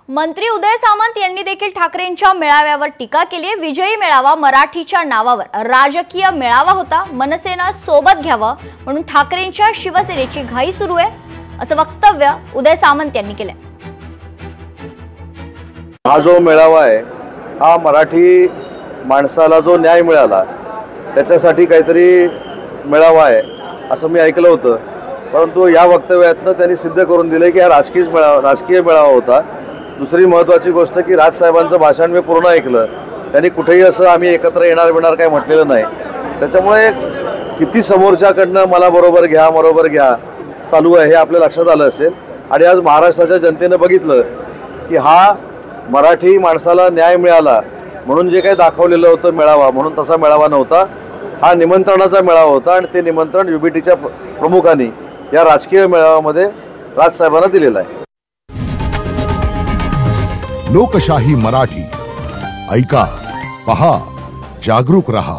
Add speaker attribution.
Speaker 1: मंत्री उदय सामंत यांनी देखील ठाकरेंच्या मेळाव्यावर टीका केली। विजयी मेळावा मराठीच्या नावावर राजकीय मेळावा होता, मनसेना सोबत घ्यावं म्हणून ठाकरेंच्या शिवसेनेची घाई सुरू आहे, असं वक्तव्य उदय सामंत यांनी केले।
Speaker 2: हा जो मेळावा आहे हा मराठी माणसाला जो न्याय मिळाला त्याच्यासाठी काहीतरी मेळावा आहे असं मी ऐकलं होतं, परंतु या वक्तव्यातनं त्यांनी सिद्ध करून दिले की हा राजकीय मेळावा होता। दुसरी महत्त्वाची गोष्ट की राजसाहेबांचं भाषण मी पूर्ण ऐकलं, त्यांनी कुठेही असं आम्ही एकत्र येणार काही म्हटलेलं नाही। त्याच्यामुळे किती समोरच्याकडनं मला बरोबर घ्या चालू आहे हे आपल्या लक्षात आलं असेल। आणि आज महाराष्ट्राच्या जनतेनं बघितलं की हा मराठी माणसाला न्याय मिळाला म्हणून जे काही दाखवलेलं होतं मेळावा म्हणून तसा मेळावा नव्हता, हा निमंत्रणाचा मेळावा होता आणि ते निमंत्रण युबीटीच्या प्रमुखांनी या राजकीय मेळाव्यामध्ये राजसाहेबांना दिलेलं आहे।
Speaker 3: लोकशाही मराठी ऐका, पहा, जागरूक रहा।